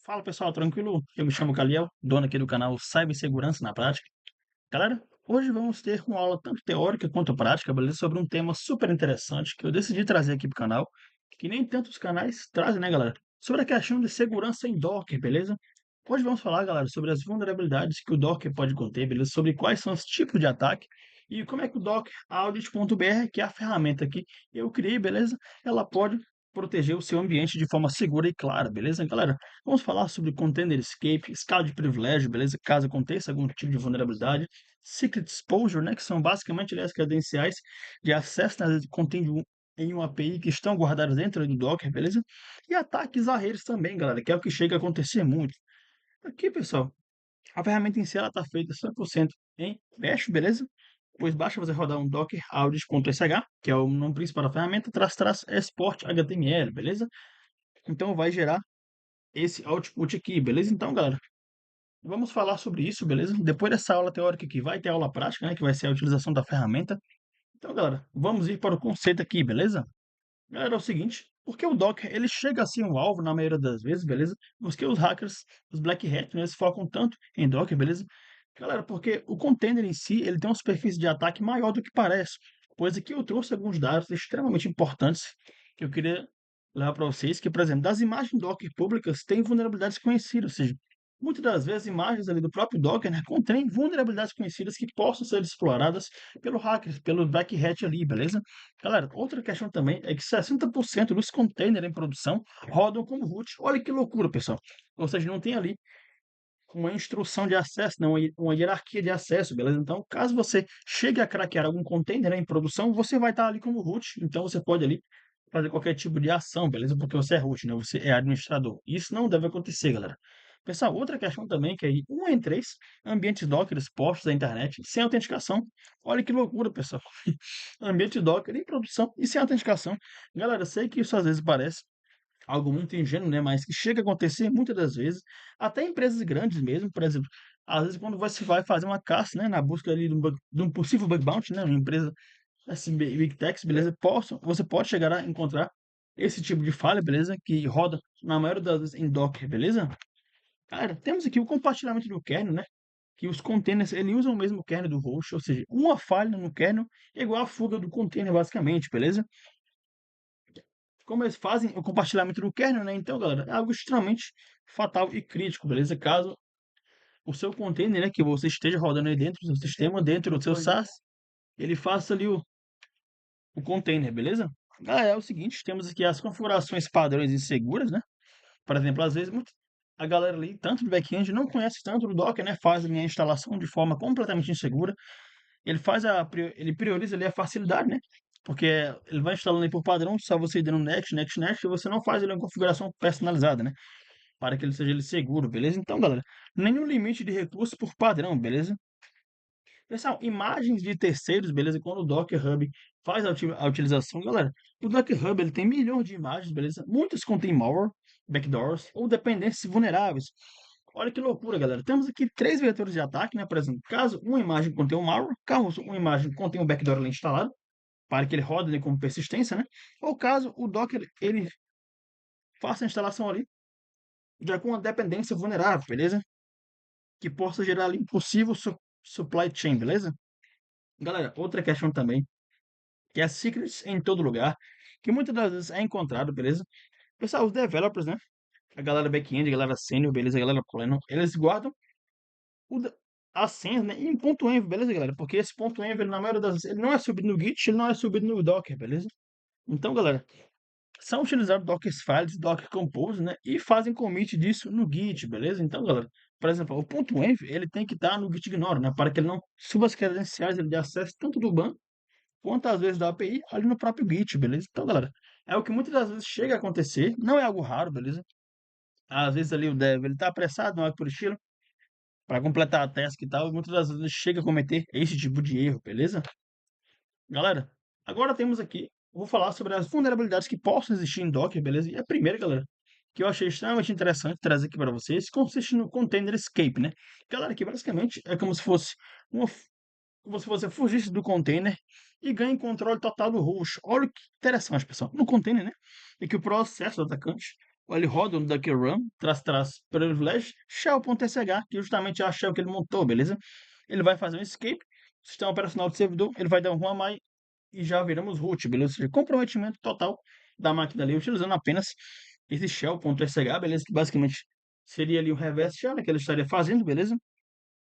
Fala pessoal, tranquilo? Eu me chamo Caliel, dono aqui do canal Cibersegurança na Prática. Galera, hoje vamos ter uma aula tanto teórica quanto prática, beleza? Sobre um tema super interessante que eu decidi trazer aqui para o canal, que nem tantos canais trazem, né, galera? Sobre a questão de segurança em Docker, beleza? Hoje vamos falar, galera, sobre as vulnerabilidades que o Docker pode conter, beleza? Sobre quais são os tipos de ataque e como é que o Docker Audit.br, que é a ferramenta que eu criei, beleza? Ela pode proteger o seu ambiente de forma segura e clara, beleza, galera? Vamos falar sobre Container Escape, escala de privilégio, beleza? Caso aconteça algum tipo de vulnerabilidade, Secret Exposure, né, que são basicamente ali as credenciais de acesso que contém em uma API que estão guardadas dentro do Docker, beleza? E ataques a redes também, galera, que é o que chega a acontecer muito. Aqui, pessoal, a ferramenta em si ela está feita 100% em Bash, beleza? Depois basta você rodar um Docker Audit.sh, que é o nome principal da ferramenta, export HTML, beleza? Então vai gerar esse output aqui, beleza? Então, galera, vamos falar sobre isso, beleza? Depois dessa aula teórica aqui, vai ter aula prática, né? Que vai ser a utilização da ferramenta. Então, galera, vamos ir para o conceito aqui, beleza? Galera, é o seguinte, porque o Docker, ele chega a ser um alvo na maioria das vezes, beleza? Porque os hackers, os Black Hat, né, eles focam tanto em Docker, beleza? Galera, porque o container em si, ele tem uma superfície de ataque maior do que parece. Pois aqui eu trouxe alguns dados extremamente importantes que eu queria levar para vocês, que, por exemplo, das imagens Docker públicas tem vulnerabilidades conhecidas, ou seja, muitas das vezes imagens ali do próprio Docker, né, contêm vulnerabilidades conhecidas que possam ser exploradas pelo hacker, pelo Black Hat ali, beleza? Galera, outra questão também é que 60% dos containers em produção rodam como root. Olha que loucura, pessoal. Ou seja, não tem ali uma instrução de acesso, não, uma hierarquia de acesso, beleza? Então, caso você chegue a craquear algum container, né, em produção, você vai estar ali como root. Então, você pode ali fazer qualquer tipo de ação, beleza? Porque você é root, né? Você é administrador. Isso não deve acontecer, galera. Pessoal, outra questão também que é aí, 1 em 3 ambientes Docker expostos à internet sem autenticação. Olha que loucura, pessoal. Ambiente Docker em produção e sem autenticação. Galera, eu sei que isso às vezes parece algo muito ingênuo, né? Mas que chega a acontecer muitas das vezes, até empresas grandes mesmo, por exemplo, às vezes quando você vai fazer uma caça, né, na busca ali de um possível bug bounty, né, uma empresa assim, Big Techs, beleza? Você pode chegar a encontrar esse tipo de falha, beleza? Que roda na maioria das vezes em Docker, beleza? Cara, temos aqui o compartilhamento do kernel, né? Que os containers ele usam o mesmo kernel do host, ou seja, uma falha no kernel é igual a fuga do container, basicamente, beleza? Como eles fazem o compartilhamento do kernel, né? Então, galera, é algo extremamente fatal e crítico, beleza? Caso o seu container, né, que você esteja rodando aí dentro do seu sistema, dentro do seu SaaS, ele faça ali o container, beleza? É o seguinte, temos aqui as configurações padrões e seguras, né? Por exemplo, às vezes a galera ali, tanto do back-end, não conhece tanto do Docker, né? Faz a minha instalação de forma completamente insegura. Ele prioriza ali a facilidade, né? Porque ele vai instalando aí por padrão, só você ir dando next, next, next, e você não faz ele uma configuração personalizada, né? Para que ele seja ele seguro, beleza? Então, galera, nenhum limite de recursos por padrão, beleza? Pessoal, imagens de terceiros, beleza? Quando o Docker Hub faz a utilização, galera, o Docker Hub ele tem milhões de imagens, beleza? Muitas contêm malware, backdoors ou dependências vulneráveis. Olha que loucura, galera. Temos aqui três vetores de ataque, né? Por exemplo, caso uma imagem contenha um malware, caso uma imagem contenha um backdoor ali instalado, para que ele rode ali como persistência, né? Ou caso o Docker ele faça a instalação ali já com uma dependência vulnerável, beleza? Que possa gerar ali impossível supply chain, beleza? Galera, outra questão também, que é secrets em todo lugar, que muitas das vezes é encontrado, beleza? Pessoal, os developers, né? A galera back-end, a galera sênior, beleza? A galera pleno, eles guardam o, as senhas, né? Em ponto .env, beleza, galera? Porque esse ponto .env, na maioria das vezes, ele não é subido no Git, ele não é subido no Docker, beleza? Então, galera, são utilizados Docker Files, Docker Compose, né? E fazem commit disso no Git, beleza? Então, galera, por exemplo, o ponto .env, ele tem que estar no Git ignore, né? Para que ele não suba as credenciais ele de acesso tanto do banco quanto às vezes da API ali no próprio Git, beleza? Então, galera, é o que muitas das vezes chega a acontecer, não é algo raro, beleza? Às vezes ali o dev, ele tá apressado, não é por estilo, para completar a task e tal, e muitas das vezes chega a cometer esse tipo de erro, beleza? Galera, agora temos aqui, vou falar sobre as vulnerabilidades que possam existir em Docker, beleza? E a primeira, galera, que eu achei extremamente interessante trazer aqui para vocês, consiste no Container Escape, né? Galera, que basicamente é como se fosse como se você fugisse do container e ganhe controle total do host. Olha que interessante, pessoal. No container, né? É que o processo do atacante ele roda no Docker Run, traz privilege, shell.sh, que justamente é a shell que ele montou, beleza? Ele vai fazer um escape, sistema operacional do servidor, ele vai dar um run e já viramos root, beleza? Ou seja, comprometimento total da máquina ali, utilizando apenas esse shell.sh, beleza? Que basicamente seria ali o reverse shell, né, que ele estaria fazendo, beleza?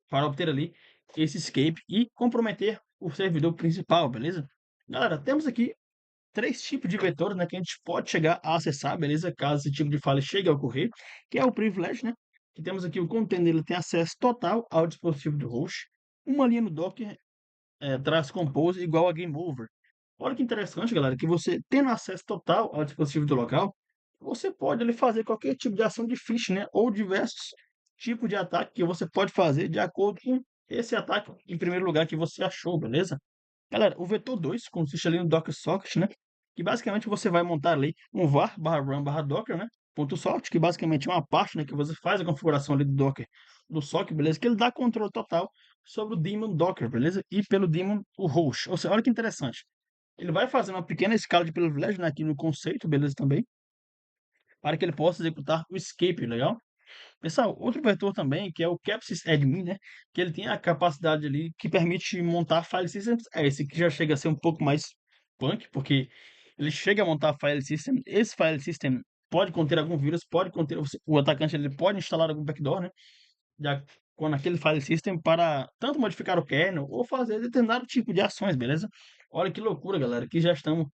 Para obter ali esse escape e comprometer o servidor principal, beleza? Galera, temos aqui três tipos de vetores, né, que a gente pode chegar a acessar, beleza? Caso esse tipo de falha chegue a ocorrer, que é o privilege, né? Que temos aqui o container, ele tem acesso total ao dispositivo do host. Uma linha no Docker traz compose igual a game over. Olha que interessante, galera, que você tendo acesso total ao dispositivo do local, você pode ali fazer qualquer tipo de ação de phishing, né? Ou diversos tipos de ataque que você pode fazer de acordo com esse ataque, em primeiro lugar, que você achou, beleza? Galera, o vetor 2 consiste ali no Docker Socket, né? Que basicamente você vai montar ali um var /run /docker, né? Ponto .socket, que basicamente é uma parte, né, que você faz a configuração ali do Docker do socket, beleza? Que ele dá controle total sobre o daemon Docker, beleza? E pelo daemon o host. Ou seja, olha que interessante. Ele vai fazer uma pequena escala de privilégio, né, aqui no conceito, beleza? Também, para que ele possa executar o escape, legal? Pessoal, outro vetor também, que é o Capsys Admin, né? Que ele tem a capacidade ali que permite montar file systems. Esse que já chega a ser um pouco mais punk, porque ele chega a montar file system. Esse file system pode conter algum vírus, pode conter. O atacante ele pode instalar algum backdoor, né? Já com aquele file system para tanto modificar o kernel ou fazer determinado tipo de ações, beleza? Olha que loucura, galera, que já estamos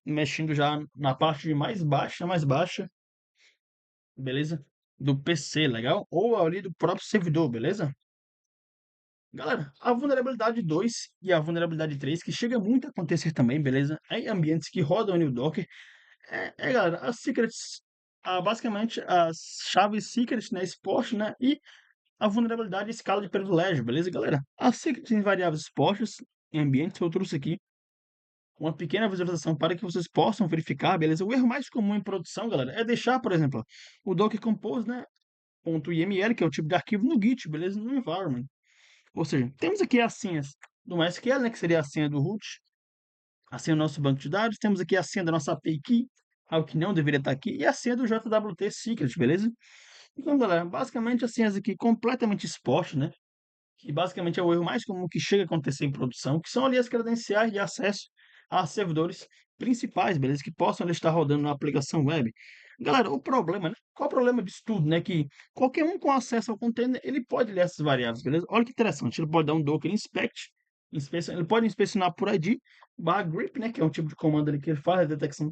mexendo já na parte mais baixa, beleza? Do PC, legal? Ou ali do próprio servidor, beleza? Galera, a vulnerabilidade 2 e a vulnerabilidade 3, que chega muito a acontecer também, beleza? Em ambientes que rodam no Docker, galera, as secrets, basicamente as chaves secret, né, export, né, e a vulnerabilidade e escala de privilégio, beleza, galera? As secrets em variáveis expostas em ambientes, eu trouxe aqui uma pequena visualização para que vocês possam verificar, beleza? O erro mais comum em produção, galera, é deixar, por exemplo, o Docker Compose, né, .iml, que é o tipo de arquivo no Git, beleza? No environment. Ou seja, temos aqui as senhas do MySQL, né, que seria a senha do root, a senha do nosso banco de dados, temos aqui a senha da nossa API Key, algo que não deveria estar aqui, e a senha do JWT Secret, beleza? Então, galera, basicamente as senhas aqui completamente expostas, né? Que basicamente é o erro mais comum que chega a acontecer em produção, que são ali as credenciais de acesso a servidores principais, beleza? Que possam ali estar rodando na aplicação web. Galera, o problema, né? Qual o problema disso tudo, né? Que qualquer um com acesso ao container, ele pode ler essas variáveis, beleza? Olha que interessante, ele pode dar um docker inspect, ele pode inspecionar por ID, /grep, né? Que é um tipo de comando ali que ele faz a detecção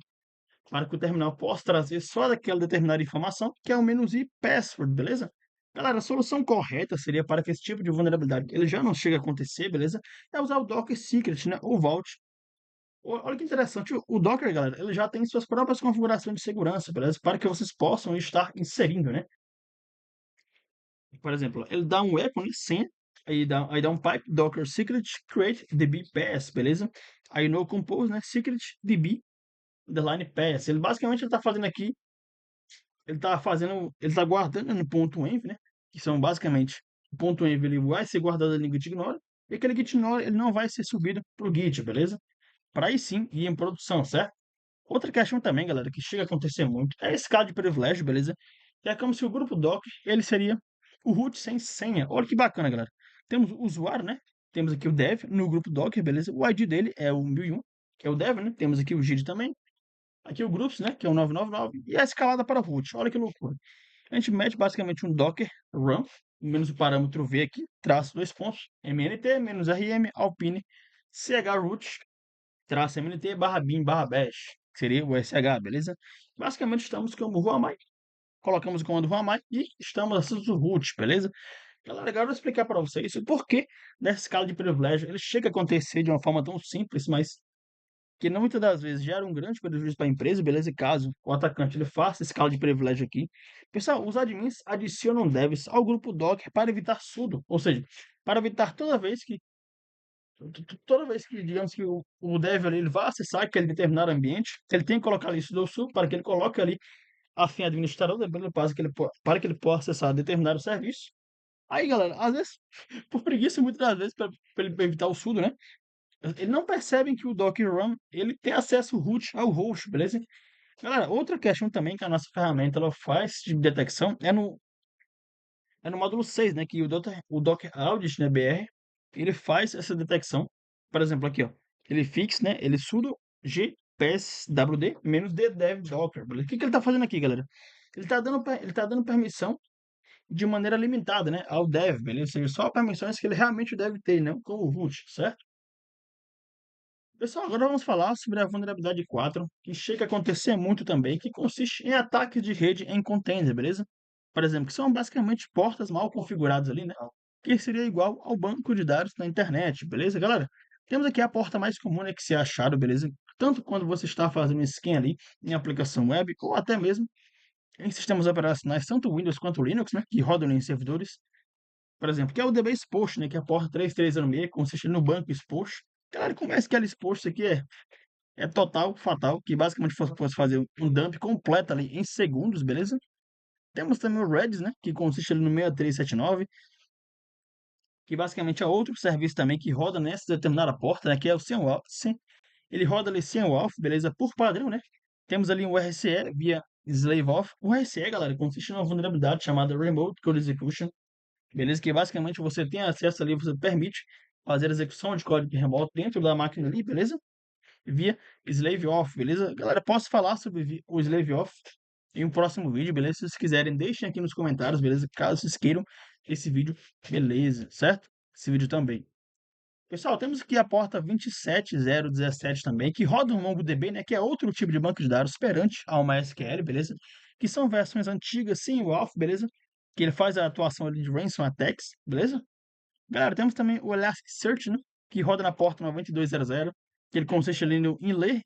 para que o terminal possa trazer só daquela determinada informação, que é o menos "i" password, beleza? Galera, a solução correta seria para que esse tipo de vulnerabilidade ele já não chegue a acontecer, beleza? É usar o Docker Secret, né? Ou Vault. Olha que interessante, o Docker, galera, ele já tem suas próprias configurações de segurança, beleza? Para que vocês possam estar inserindo, né? Por exemplo, ele dá um echo, né? Senha, aí dá um pipe Docker Secret create db pass, beleza? Aí no compose, né? Secret db underline pass. Ele basicamente está fazendo aqui ele tá guardando no ponto .env, né? Que são basicamente o ponto .env ele vai ser guardado ali no git ignore e aquele git ignore ele não vai ser subido pro git, beleza? Para aí sim ir em produção, certo? Outra questão também, galera, que chega a acontecer muito é a escala de privilégio, beleza? Que é como se o grupo doc ele seria o root sem senha. Olha que bacana, galera. Temos o usuário, né? Temos aqui o dev no grupo docker, beleza? O ID dele é o 1001, que é o dev, né? Temos aqui o git também. Aqui o groups, né? Que é o 999 e a escalada para o root. Olha que loucura. A gente mete basicamente um docker run, menos o parâmetro v aqui, traço dois pontos, mnt, menos rm, alpine, chroot, traço mnt, barra bin, barra bash, que seria o sh, beleza? Basicamente estamos como ruamai, colocamos o comando ruamai e estamos acessando o root, beleza? Galera, agora eu vou explicar para vocês o porquê dessa escala de privilégio. Ele chega a acontecer de uma forma tão simples, mas que não muitas das vezes gera um grande prejuízo para a empresa, beleza? E caso o atacante ele faça escala de privilégio aqui, pessoal, os admins adicionam devs ao grupo Docker para evitar sudo, ou seja, para evitar toda vez que digamos que o dev ali, ele vai acessar aquele determinado ambiente, ele tem que colocar ali sudo para que ele coloque ali a senha administrador, para que ele possa acessar determinado serviço. Aí, galera, às vezes, por preguiça, muitas das vezes, para ele evitar o sudo, né? Eles não percebem que o Docker Run ele tem acesso root ao host, beleza? Galera, outra questão também que a nossa ferramenta ela faz de detecção é no módulo 6, né, que o Docker Audit, né, BR, ele faz essa detecção. Por exemplo, aqui, ó, ele fix, né, ele sudo g pswd -d dev docker, beleza? O que que ele tá fazendo aqui, galera? Ele tá dando permissão de maneira limitada, né, ao dev, beleza? Ou seja, só permissões que ele realmente deve ter, não como root, certo? Pessoal, agora vamos falar sobre a vulnerabilidade 4, que chega a acontecer muito também, que consiste em ataques de rede em container, beleza? Por exemplo, que são basicamente portas mal configuradas ali, né? Que seria igual ao banco de dados na internet, beleza, galera? Temos aqui a porta mais comum, né, que se é achado, beleza? Tanto quando você está fazendo scan ali em aplicação web, ou até mesmo em sistemas operacionais, tanto Windows quanto Linux, né, que rodam em servidores, por exemplo, que é o DB Expost, né, que é a porta 3306, consiste no banco Expost. Galera, como é que aquele Expost aqui é total, fatal, que basicamente fosse fazer um dump completo ali em segundos, beleza? Temos também o Redis, né, que consiste ali no 6379, que basicamente é outro serviço também que roda nessa determinada porta, né, que é o SysOut. Ele roda ali SysOut, beleza? Por padrão, né? Temos ali um RCE via slave-off. O RCE, galera, consiste numa vulnerabilidade chamada Remote Code Execution, beleza? Que basicamente você tem acesso ali, você permite fazer a execução de código remoto dentro da máquina ali, beleza? Via slave off, beleza? Galera, posso falar sobre o slave off em um próximo vídeo, beleza? Se vocês quiserem, deixem aqui nos comentários, beleza? Caso vocês queiram esse vídeo, beleza, certo? Esse vídeo também. Pessoal, temos aqui a porta 27017 também, que roda um MongoDB, né? Que é outro tipo de banco de dados perante ao MySQL, beleza? Que são versões antigas, sim, o Alpha, beleza? Que ele faz a atuação ali de ransom attacks, beleza? Galera, temos também o Elasticsearch, né? Que roda na porta 9200, que ele consiste ali no em ler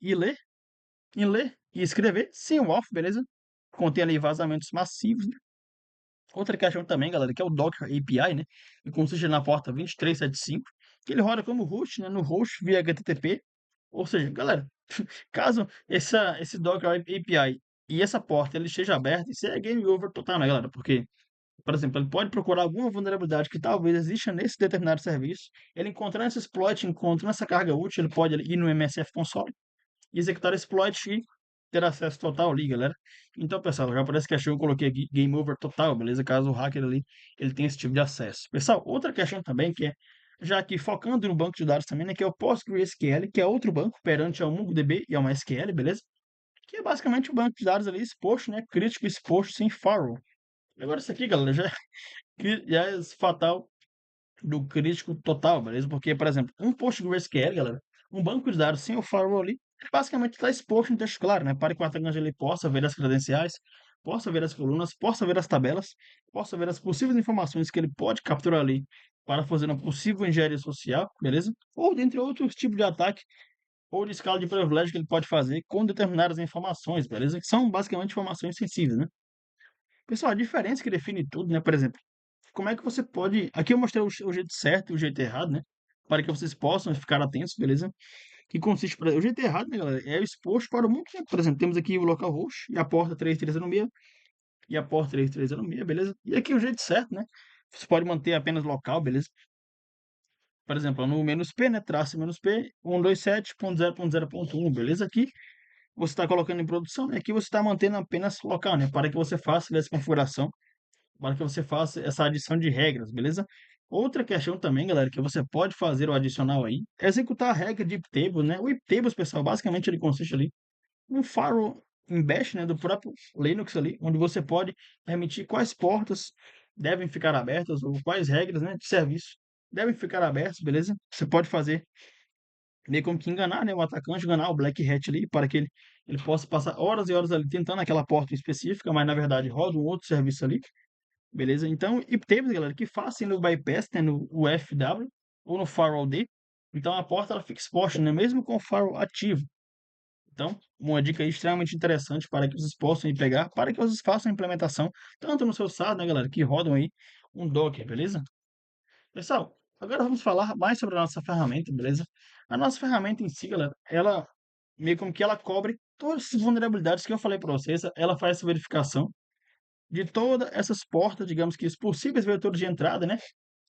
e escrever, sim, o auth, beleza? Contém ali vazamentos massivos, né? Outra questão também, galera, que é o Docker API, né? Que consiste na porta 2375, que ele roda como host, né? No host via HTTP. Ou seja, galera, caso esse Docker API e essa porta ele esteja aberta, isso é game over total, né, galera? Porque por exemplo, ele pode procurar alguma vulnerabilidade que talvez exista nesse determinado serviço. Ele encontrando esse exploit, encontrando essa carga útil, ele pode ir no MSF Console e executar esse exploit e ter acesso total ali, galera. Então, pessoal, já parece que achou, eu coloquei aqui Game Over total, beleza? Caso o hacker ali, ele tenha esse tipo de acesso. Pessoal, outra questão também que é, já aqui focando no banco de dados também, né, que é o PostgreSQL, que é outro banco perante ao MongoDB e ao MySQL, beleza? Que é basicamente o banco de dados ali exposto, né, crítico exposto sem firewall. Agora isso aqui, galera, já é fatal do crítico total, beleza? Porque, por exemplo, um PostgreSQL, galera, um banco de dados sem o firewall ali, basicamente está exposto em texto claro, né? Para que o atacante ele possa ver as credenciais, possa ver as colunas, possa ver as tabelas, possa ver as possíveis informações que ele pode capturar ali para fazer uma possível engenharia social, beleza? Ou dentre outros tipos de ataque ou de escala de privilégio que ele pode fazer com determinadas informações, beleza? Que são basicamente informações sensíveis, né? Pessoal, a diferença que define tudo, né? Por exemplo, como é que você pode. Aqui eu mostrei o jeito certo e o jeito errado, né? Para que vocês possam ficar atentos, beleza? Que consiste. O jeito errado, né, galera? É o exposto para o mundo. Né? Por exemplo, temos aqui o localhost e a porta 3306 e a porta 3306, beleza? E aqui o jeito certo, né? Você pode manter apenas local, beleza? Por exemplo, no menos P, né? Traço menos P, 127.0.0.1, beleza? Aqui você está colocando em produção, né? Aqui você está mantendo apenas local, né? Para que você faça essa configuração para que você faça essa adição de regras, beleza? Outra questão também, galera, que você pode fazer o adicional aí, é executar a regra de iptables, né? O iptables, pessoal, basicamente ele consiste ali um firewall em bash, né, do próprio Linux ali, onde você pode permitir quais portas devem ficar abertas ou quais regras, né, de serviço devem ficar abertas, beleza? Você pode fazer meio como que enganar, né, o atacante, enganar o Black Hat ali, para que ele possa passar horas e horas ali tentando aquela porta específica, mas na verdade roda um outro serviço ali. Beleza? Então, e teve, galera, que fazem no bypass, né, no UFW ou no firewall D. Então, a porta ela fica exposta, né, mesmo com o firewall ativo. Então, uma dica aí extremamente interessante para que vocês possam ir pegar, para que vocês façam a implementação, tanto no seu SaaS, né, galera, que rodam aí um Docker, beleza? Pessoal, agora vamos falar mais sobre a nossa ferramenta, beleza? A nossa ferramenta em si, galera, ela meio como que ela cobre todas as vulnerabilidades que eu falei para vocês, ela faz essa verificação de todas essas portas, digamos que os possíveis vetores de entrada, né?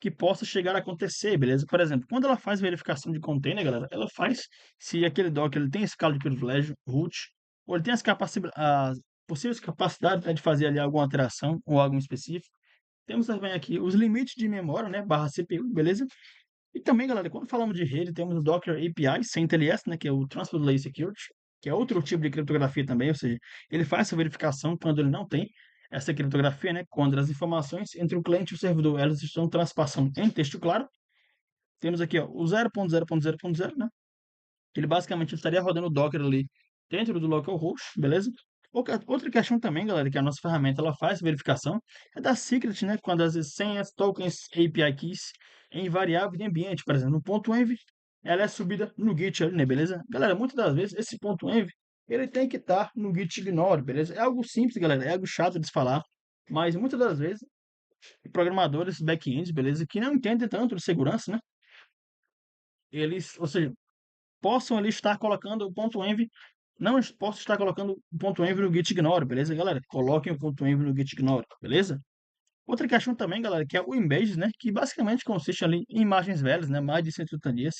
Que possa chegar a acontecer, beleza? Por exemplo, quando ela faz verificação de container, galera, ela faz se aquele docker ele tem escala de privilégio root, ou ele tem as possíveis capacidades, né, de fazer ali alguma alteração ou algo específico. Temos também aqui os limites de memória, né, barra CPU, beleza? E também, galera, quando falamos de rede, temos o Docker API sem TLS, né, que é o Transport Layer Security, que é outro tipo de criptografia também, ou seja, ele faz essa verificação quando ele não tem essa criptografia, né, quando as informações entre o cliente e o servidor, elas estão transpassando em texto claro. Temos aqui, ó, o 0.0.0.0, né, que ele basicamente estaria rodando o Docker ali dentro do localhost, beleza? Outra questão também, galera, que a nossa ferramenta ela faz verificação é da secret, né? Quando as senhas, tokens, API keys em variável de ambiente, por exemplo, no ponto .env, ela é subida no Git ali, né, beleza? Galera, muitas das vezes esse ponto .env, ele tem que estar no Git ignore, beleza? É algo simples, galera, é algo chato de se falar, mas muitas das vezes programadores back-end, beleza, que não entendem tanto de segurança, né? Eles, ou seja, possam ali estar colocando o ponto .env, não posso estar colocando o ponto .env no git ignore, beleza, galera? Coloquem o ponto .env no git ignore, beleza? Outra questão também, galera, que é o embed, né? Que basicamente consiste ali em imagens velhas, né? Mais de 180 dias,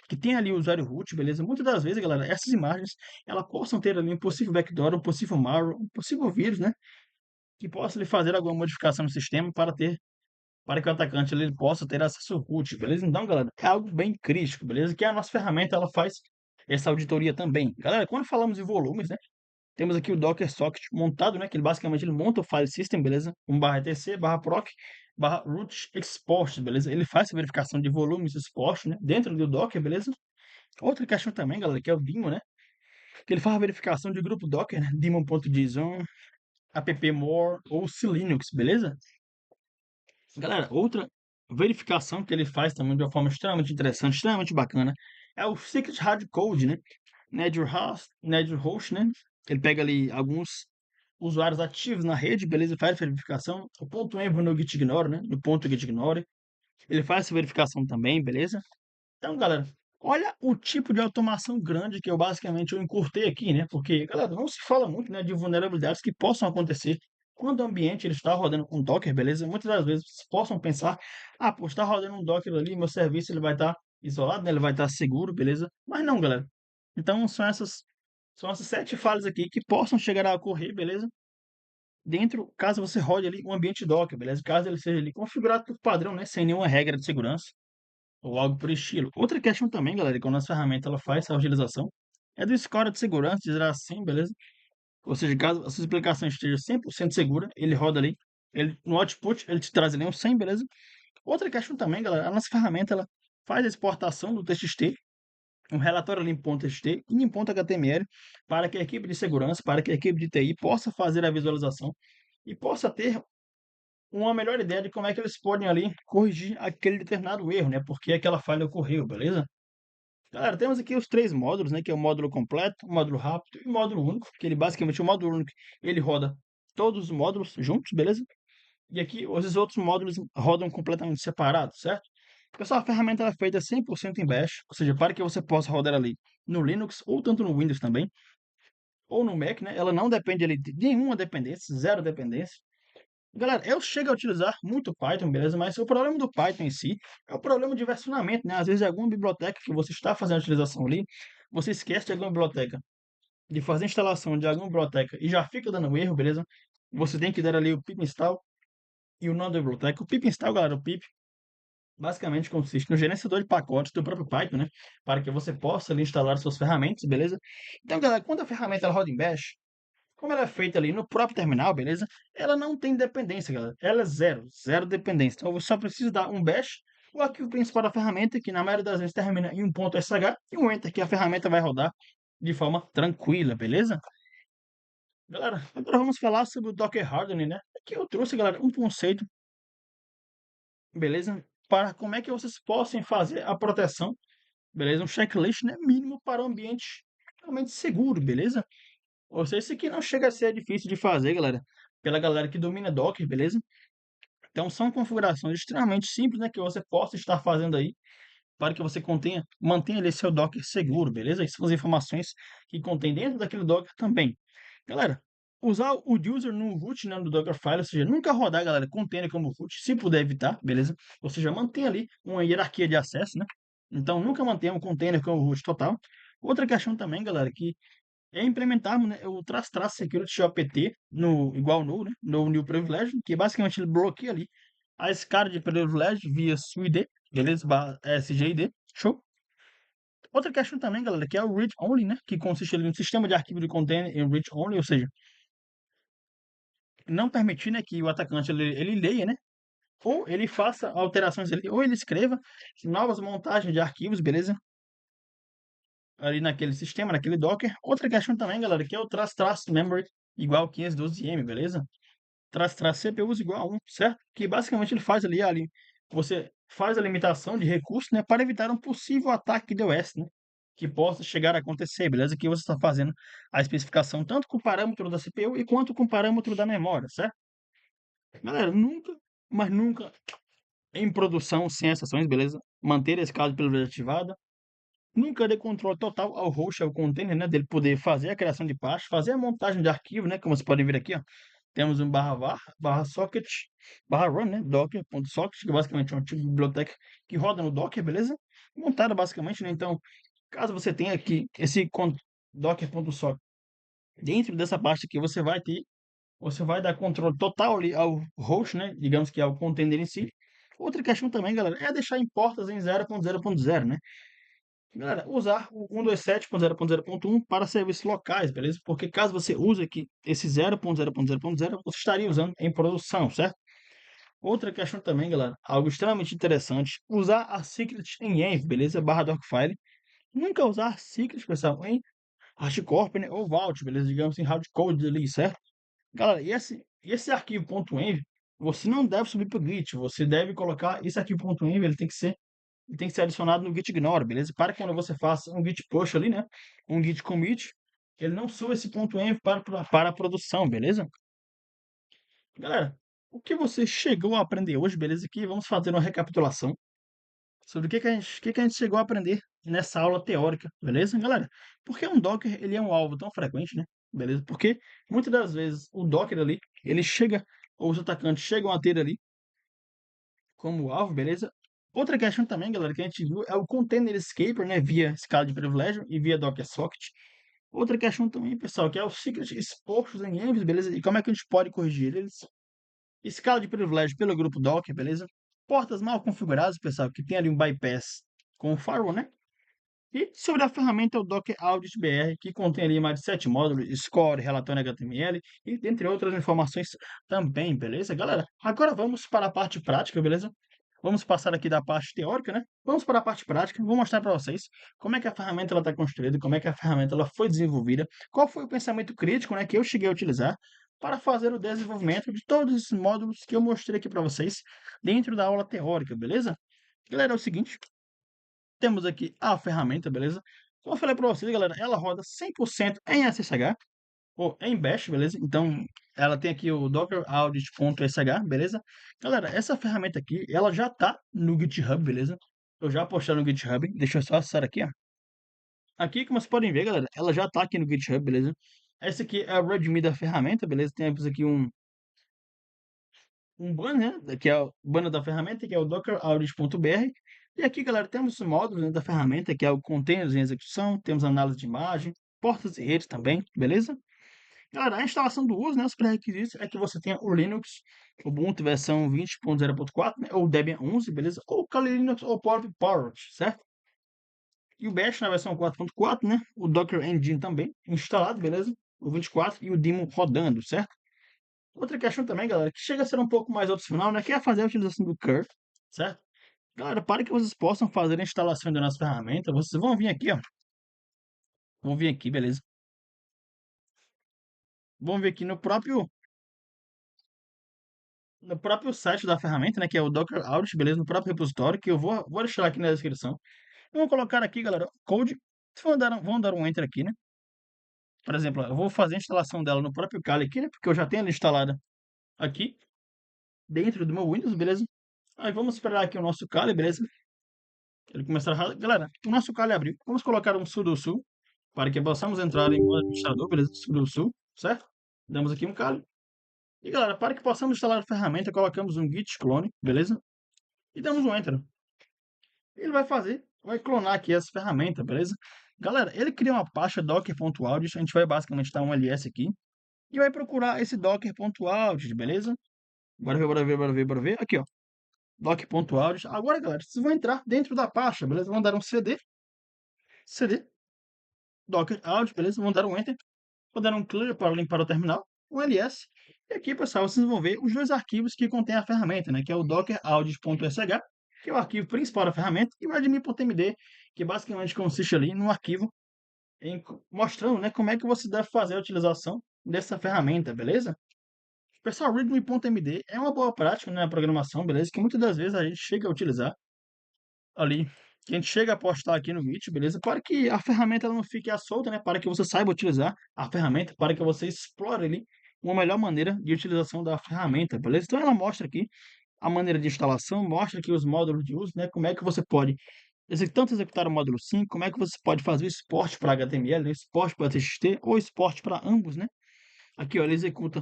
que tem ali o usuário root, beleza? Muitas das vezes, galera, essas imagens, elas possam ter ali um possível backdoor, um possível malware, um possível vírus, né? Que possa lhe fazer alguma modificação no sistema para que o atacante ele possa ter acesso root, beleza? Então, galera, é algo bem crítico, beleza? Que a nossa ferramenta ela faz essa auditoria também. Galera, quando falamos em volumes, né? Temos aqui o Docker Socket montado, né? Que ele basicamente ele monta o file system, beleza? Barra etc, barra proc, barra root export, beleza? Ele faz essa verificação de volumes export, né? Dentro do Docker, beleza? Outra questão também, galera, que é o daemon, né? Que ele faz a verificação de grupo Docker, né? daemon.json, appmore ou clinux, beleza? Galera, outra verificação que ele faz também de uma forma extremamente interessante, extremamente bacana, é o Secret Hard Code, né? Netrohost, né? Ele pega ali alguns usuários ativos na rede, beleza? Faz a verificação. O ponto env no gitignore, né? No ponto gitignore. Ele faz essa verificação também, beleza? Então, galera, olha o tipo de automação grande que eu basicamente eu encurtei aqui, né? Porque, galera, não se fala muito, né, de vulnerabilidades que possam acontecer quando o ambiente ele está rodando com Docker, beleza? Muitas das vezes vocês possam pensar, ah, pô, está rodando um Docker ali, meu serviço ele vai estar isolado, né? Ele vai estar seguro, beleza? Mas não, galera. Então são essas 7 falhas aqui que possam chegar a ocorrer, beleza? Dentro, caso você rode ali um ambiente Docker, beleza? Caso ele seja ali configurado por padrão, né? Sem nenhuma regra de segurança ou algo por estilo. Outra questão também, galera, que a nossa ferramenta ela faz essa utilização é do score de segurança, de 0 a 100, beleza? Ou seja, caso a sua explicação esteja 100% segura, ele roda ali, ele, no output, ele te traz ali um 100, beleza? Outra questão também, galera, a nossa ferramenta ela faz a exportação do TXT, um relatório ali em ponto .txt e em ponto .html para que a equipe de segurança, para que a equipe de TI possa fazer a visualização e possa ter uma melhor ideia de como é que eles podem ali corrigir aquele determinado erro, né? Porque aquela falha ocorreu, beleza? Galera, temos aqui os 3 módulos, né? Que é o módulo completo, o módulo rápido e o módulo único. Que ele basicamente, o módulo único, ele roda todos os módulos juntos, beleza? E aqui, os outros módulos rodam completamente separados, certo? Pessoal, a ferramenta é feita 100% em Bash, ou seja, para que você possa rodar ali no Linux ou tanto no Windows também, ou no Mac, né? Ela não depende ali de nenhuma dependência, zero dependência. Galera, eu chego a utilizar muito Python, beleza? Mas o problema do Python em si é o problema de versionamento, né? Às vezes, alguma biblioteca que você está fazendo a utilização ali, você esquece de alguma biblioteca, de fazer a instalação de alguma biblioteca e já fica dando erro, beleza? Você tem que dar ali o pip install e o nome da biblioteca. O pip install, galera, o pip basicamente consiste no gerenciador de pacotes do próprio Python, né? Para que você possa ali instalar suas ferramentas, beleza? Então, galera, quando a ferramenta ela roda em Bash, como ela é feita ali no próprio terminal, beleza? Ela não tem dependência, galera. Ela é zero dependência. Então, você só precisa dar um bash, o arquivo principal da ferramenta, que na maioria das vezes termina em um ponto .sh, e um enter, que a ferramenta vai rodar de forma tranquila, beleza? Galera, agora vamos falar sobre o Docker Hardening, né? Aqui eu trouxe, galera, um conceito, beleza? Para como é que vocês possam fazer a proteção, beleza? Um checklist, né? Mínimo para um ambiente realmente seguro, beleza? Ou seja, isso aqui não chega a ser difícil de fazer, galera, pela galera que domina Docker, beleza? Então são configurações extremamente simples, né, que você possa estar fazendo aí para que você mantenha ali seu Docker seguro, beleza? E suas informações que contém dentro daquele Docker também. Galera, usar o user no root, né, do Dockerfile, ou seja, nunca rodar, galera, container como root, se puder evitar, beleza? Ou seja, mantenha ali uma hierarquia de acesso, né? Então nunca mantenha um container como root total. Outra questão também, galera, que é implementarmos, né, o Trust Security OPT no igual no, né, no New Privilege, que basicamente ele bloqueia ali a escada de privilégio via SUID, beleza? SGID, show? Outra questão também, galera, que é o read only, né? Que consiste ali no sistema de arquivo de container em read only, ou seja, não permitir, né, que o atacante ele leia, né? Ou ele faça alterações ali, ou ele escreva novas montagens de arquivos, beleza? Ali naquele sistema, naquele Docker. Outra questão também, galera, que é o trace memory igual 512M, beleza? Trace CPUs igual a 1, certo? Que basicamente ele faz ali, você faz a limitação de recursos, né, para evitar um possível ataque DOS, né? Que possa chegar a acontecer, beleza? Que você está fazendo a especificação tanto com o parâmetro da CPU e quanto com o parâmetro da memória, certo? Galera, nunca, mas nunca em produção sem exceções, beleza? Manter a escala de privilégio ativada. Nunca dê controle total ao host, ao container, né? Dele poder fazer a criação de pastas, fazer a montagem de arquivo, né? Como vocês podem ver aqui, ó. Temos um /var, /socket, /run, né? Docker.socket, que basicamente é um tipo de biblioteca que roda no Docker, beleza? Montada basicamente, né? Então, caso você tenha aqui esse docker.socket, dentro dessa pasta aqui você vai dar controle total ali ao host, né? Digamos que ao container em si. Outra questão também, galera, é deixar em portas em 0.0.0, né? Galera, usar o 127.0.0.1 para serviços locais, beleza? Porque caso você use aqui esse 0.0.0.0, você estaria usando em produção, certo? Outra questão também, galera, algo extremamente interessante, usar a secret em env, beleza? Barra docfile. Nunca usar secret, pessoal, em hashcorp, né? Ou vault, beleza? Digamos em hardcode ali, certo? Galera, esse arquivo .env, você não deve subir para o Git, você deve colocar esse arquivo .env, ele tem que ser adicionado no git ignore, beleza? Para que quando você faça um git push ali, né? Um git commit, ele não suba esse ponto .env para a produção, beleza? Galera, o que você chegou a aprender hoje, beleza? Aqui vamos fazer uma recapitulação sobre o que a gente chegou a aprender nessa aula teórica, beleza, galera? Porque um Docker, ele é um alvo tão frequente, né? Beleza? Porque muitas das vezes o Docker ali, ele chega, ou os atacantes chegam a ter ali como alvo, beleza? Outra questão também, galera, que a gente viu é o Container Escaper, né? Via escala de privilégio e via Docker Socket. Outra questão também, pessoal, que é o secret expostos em envs, beleza? E como é que a gente pode corrigir eles? Escala de privilégio pelo grupo Docker, beleza? Portas mal configuradas, pessoal, que tem ali um bypass com o firewall, né? E sobre a ferramenta, o Docker Audit BR, que contém ali mais de 7 módulos, score, relatório HTML e dentre outras informações também, beleza, galera? Agora vamos para a parte prática, beleza? Vamos passar aqui da parte teórica, né? Vamos para a parte prática. Vou mostrar para vocês como é que a ferramenta está construída, como é que a ferramenta ela foi desenvolvida, qual foi o pensamento crítico, né, que eu cheguei a utilizar para fazer o desenvolvimento de todos esses módulos que eu mostrei aqui para vocês dentro da aula teórica, beleza? Galera, é o seguinte, temos aqui a ferramenta, beleza? Como eu falei para vocês, galera, ela roda 100% em SSH ou em Bash, beleza? Então, ela tem aqui o Docker Audit.sh, beleza? Galera, essa ferramenta aqui, ela já tá no GitHub, beleza? Eu já postei no GitHub, deixa eu só acessar aqui, ó. Aqui, como vocês podem ver, galera, ela já tá aqui no GitHub, beleza? Essa aqui é a README da ferramenta, beleza? Temos aqui um banner, né? Que é o banner da ferramenta, que é o dockeraudit.br. E aqui, galera, temos os módulos, né, da ferramenta, que é o containers em execução, temos análise de imagem, portas e redes também, beleza? Galera, a instalação do uso, né, os pré-requisitos é que você tenha o Linux, Ubuntu versão 20.0.4, né, ou Debian 11, beleza? Ou Kali Linux ou próprio Parrot, certo? E o Bash na versão 4.4, né? O Docker Engine também instalado, beleza? O 24 e o Daemon rodando, certo? Outra questão também, galera, que chega a ser um pouco mais opcional, né? Que é fazer a utilização do curl, certo? Galera, para que vocês possam fazer a instalação da nossa ferramenta, vocês vão vir aqui, ó. Vão vir aqui, beleza? Vão vir aqui no próprio site da ferramenta, né, que é o Docker Audit, beleza? No próprio repositório, que eu vou deixar aqui na descrição. Vamos colocar aqui, galera, code. Vão dar um enter aqui, né? Por exemplo, eu vou fazer a instalação dela no próprio Kali aqui, né? Porque eu já tenho ela instalada aqui, dentro do meu Windows, beleza? Aí vamos esperar aqui o nosso Kali, beleza? Ele começar a... Galera, o nosso Kali abriu. Vamos colocar um sudo su para que possamos entrar em modo administrador, beleza? Sudo su, certo? Damos aqui um Kali. E, galera, para que possamos instalar a ferramenta, colocamos um git clone, beleza? E damos um enter. Ele vai clonar aqui essa ferramenta, beleza? Galera, ele cria uma pasta docker.audios, a gente vai basicamente dar um ls aqui, e vai procurar esse docker.audios, beleza? Bora ver, bora ver, bora ver, bora ver. Aqui, ó, docker.audios. Agora, galera, vocês vão entrar dentro da pasta, beleza? Vão dar um cd, docker audios, beleza? Vão dar um enter, vou dar um clear para limpar o terminal, um ls. E aqui, pessoal, vocês vão ver os dois arquivos que contém a ferramenta, né? Que é o dockeraudios.sh, que é o arquivo principal da ferramenta, e o admin.md, que basicamente consiste ali no arquivo mostrando, né, como é que você deve fazer a utilização dessa ferramenta, beleza? Pessoal, readme.md é uma boa prática, né, na programação, beleza? Que muitas das vezes a gente chega a utilizar ali, que a gente chega a postar aqui no Meet, beleza? Para que a ferramenta ela não fique à solta, né? Para que você saiba utilizar a ferramenta, para que você explore ali uma melhor maneira de utilização da ferramenta, beleza? Então ela mostra aqui a maneira de instalação, mostra aqui os módulos de uso, né? Como é que você pode tanto executar o módulo 5, como é que você pode fazer o exporte para HTML, né? Exporte para TXT ou exporte para ambos, né? Aqui, ó, ele executa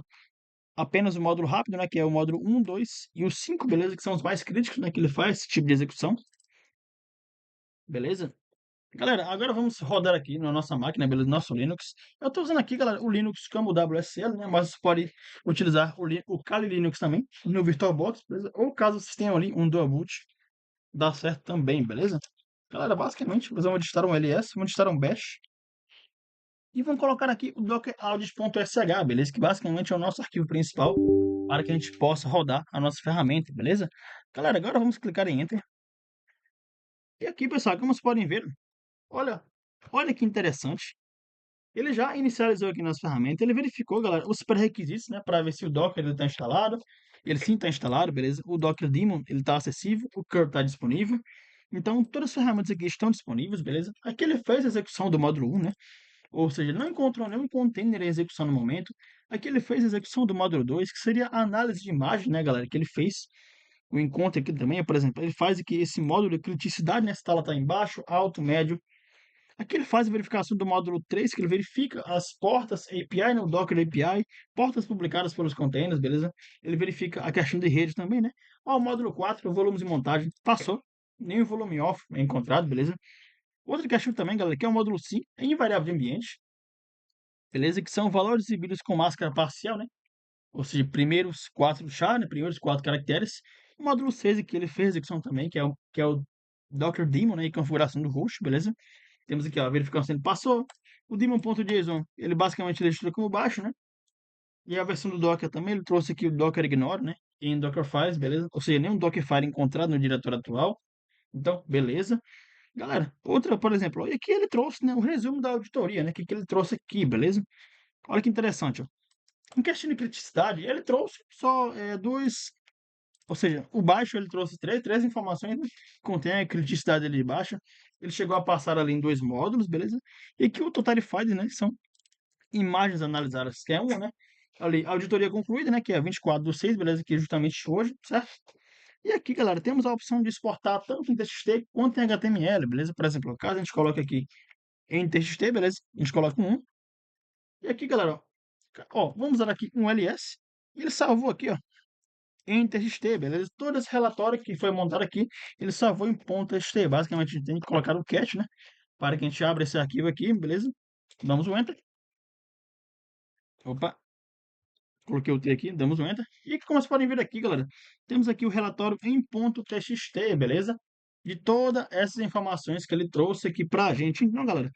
apenas o módulo rápido, né? Que é o módulo 1, 2 e o 5, beleza? Que são os mais críticos, né? Que ele faz esse tipo de execução, beleza? Galera, agora vamos rodar aqui na nossa máquina, beleza? Nosso Linux. Eu estou usando aqui, galera, o Linux como WSL, né? Mas você pode utilizar o Kali Linux também no VirtualBox, beleza? Ou caso vocês tenham ali um Dual Boot, dá certo também, beleza? Galera, basicamente, nós vamos digitar um ls, vamos digitar um bash e vamos colocar aqui o dockeraudios.sh, beleza? Que basicamente é o nosso arquivo principal para que a gente possa rodar a nossa ferramenta, beleza? Galera, agora vamos clicar em Enter. E aqui, pessoal, como vocês podem ver, olha, olha que interessante. Ele já inicializou aqui nas ferramentas, ele verificou, galera, os pré-requisitos, né, para ver se o Docker está instalado. Ele sim está instalado, beleza? O Docker Daemon, ele está acessível, o curl está disponível. Então, todas as ferramentas aqui estão disponíveis, beleza? Aqui ele fez a execução do módulo 1, né? Ou seja, ele não encontrou nenhum container em execução no momento. Aqui ele fez a execução do módulo 2, que seria a análise de imagem, né, galera? Que ele fez o encontro aqui também, por exemplo, ele faz aqui esse módulo de criticidade, né? Se ela está embaixo, alto, médio. Aqui ele faz a verificação do módulo 3, que ele verifica as portas API, no Docker API, portas publicadas pelos containers, beleza? Ele verifica a questão de rede também, né? Ó, o módulo 4, volumes de montagem, passou. Nem o volume off é encontrado, beleza? Outra questão também, galera, que é o módulo 5, é invariável de ambiente, beleza? Que são valores exibidos com máscara parcial, né? Ou seja, primeiros 4 char, né? Primeiros 4 caracteres. O módulo 6 aqui ele fez execução também, que é o Docker Daemon, né? E configuração do host, beleza? Temos aqui ó, a verificação se ele passou. O daemon.json, ele basicamente deixou como baixo, né? E a versão do Docker também, ele trouxe aqui o Docker Ignore, né? Em Dockerfiles, beleza? Ou seja, nenhum Dockerfile encontrado no diretório atual. Então, beleza. Galera, outra, por exemplo, ó, e aqui ele trouxe, né, o resumo da auditoria, né? Que ele trouxe aqui, beleza? Olha que interessante, ó. Em questão de criticidade, ele trouxe só dois. Ou seja, o baixo ele trouxe três informações, né? Contém a criticidade ali de baixo. Ele chegou a passar ali em dois módulos, beleza? E aqui o Totalified, né? São imagens analisadas, que é uma, né? Ali, auditoria concluída, né? Que é 24/6, beleza? Que é justamente hoje, certo? E aqui, galera, temos a opção de exportar tanto em TXT quanto em HTML, beleza? Por exemplo, caso a gente coloque aqui em TXT, beleza? A gente coloca um. E aqui, galera, ó, vamos usar aqui um ls. E ele salvou aqui, ó, em TXT, beleza? Todo esse relatório que foi montado aqui, ele salvou em .txt. Basicamente, a gente tem que colocar o cache, né? Para que a gente abra esse arquivo aqui, beleza? Damos um Enter. Opa, coloquei o T aqui, damos um Enter. E como vocês podem ver aqui, galera, temos aqui o relatório em .txt, beleza? De todas essas informações que ele trouxe aqui pra gente. Então, galera,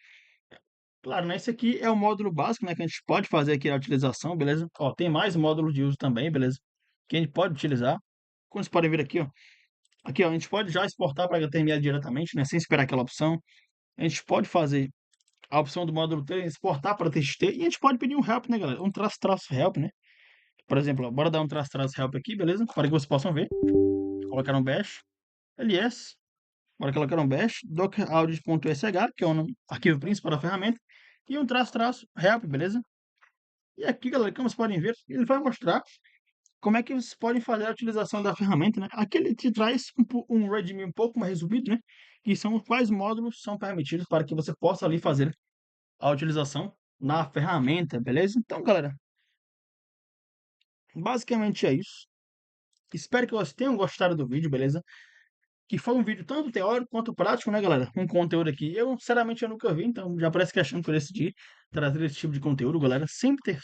claro, né? Esse aqui é o módulo básico, né? Que a gente pode fazer aqui a utilização, beleza? Ó, tem mais módulos de uso também, beleza? Que a gente pode utilizar. Como vocês podem ver aqui, ó. Aqui, ó, a gente pode já exportar para HTML diretamente, né? Sem esperar aquela opção. A gente pode fazer a opção do módulo 3, exportar para TXT. E a gente pode pedir um help, né, galera? Um traço help, né? Por exemplo, ó, bora dar um traço help aqui, beleza? Para que vocês possam ver. Colocar um bash, ls. Bora colocar um bash, dockeraudios.sh, que é o arquivo principal da ferramenta. E um traço help, beleza? E aqui, galera, como vocês podem ver, ele vai mostrar como é que vocês podem fazer a utilização da ferramenta, né? Aqui ele te traz um README um pouco mais resumido, né? Que são quais módulos são permitidos para que você possa ali fazer a utilização na ferramenta, beleza? Então, galera, basicamente é isso. Espero que vocês tenham gostado do vídeo, beleza? que foi um vídeo tanto teórico quanto prático, né, galera? Um conteúdo aqui. Eu, sinceramente, eu nunca vi, então já parece que achando que eu decidi trazer esse tipo de conteúdo, galera. Sempre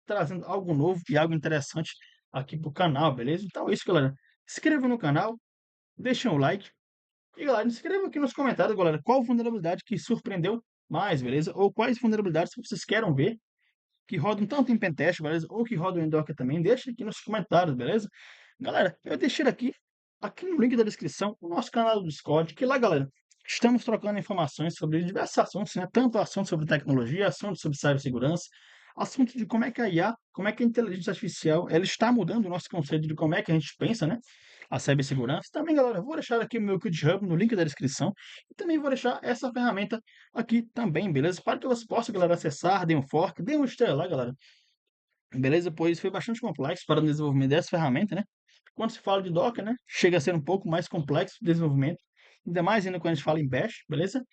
trazendo algo novo e algo interessante aqui pro canal, beleza? Então é isso, galera. Se inscreva no canal, deixa um like. E galera, escreva aqui nos comentários, galera, qual vulnerabilidade que surpreendeu mais, beleza? Ou quais vulnerabilidades que vocês querem ver que rodam tanto em pentest, beleza? Ou que rodam em Docker também, deixa aqui nos comentários, beleza? Galera, eu deixei aqui no link da descrição, o nosso canal do Discord, que lá, galera, estamos trocando informações sobre diversos assuntos, né? Tanto assuntos sobre tecnologia, assuntos sobre cibersegurança, assuntos de como é que a IA, como é que a inteligência artificial, ela está mudando o nosso conceito de como é que a gente pensa, né? A cibersegurança. Também, galera, eu vou deixar aqui o meu GitHub no link da descrição e também vou deixar essa ferramenta aqui também, beleza? Para que você possa, galera, acessar, dê um fork, dê um estrela lá, galera. Beleza? Pois foi bastante complexo para o desenvolvimento dessa ferramenta, né? Quando se fala de Docker, né? Chega a ser um pouco mais complexo o desenvolvimento, ainda mais ainda quando a gente fala em Bash, beleza?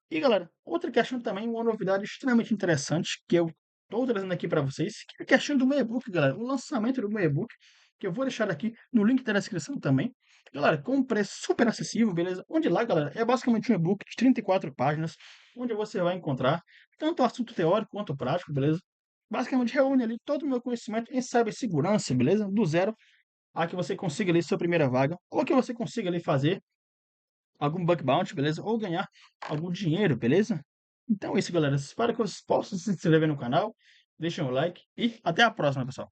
E galera, outra questão também, uma novidade extremamente interessante que eu estou trazendo aqui para vocês, que é a questão do meu e-book, galera. O lançamento do meu e-book, que eu vou deixar aqui no link da descrição também. Galera, com um preço super acessível, beleza? Onde lá, galera, é basicamente um e-book de 34 páginas, onde você vai encontrar tanto o assunto teórico quanto prático, beleza? Basicamente reúne ali todo o meu conhecimento em cibersegurança, beleza? Do zero a que você consiga ali sua primeira vaga, ou que você consiga ali fazer algum bug bounty, beleza? Ou ganhar algum dinheiro, beleza? Então é isso, galera. Espero que vocês possam se inscrever no canal, deixem o like e até a próxima, pessoal.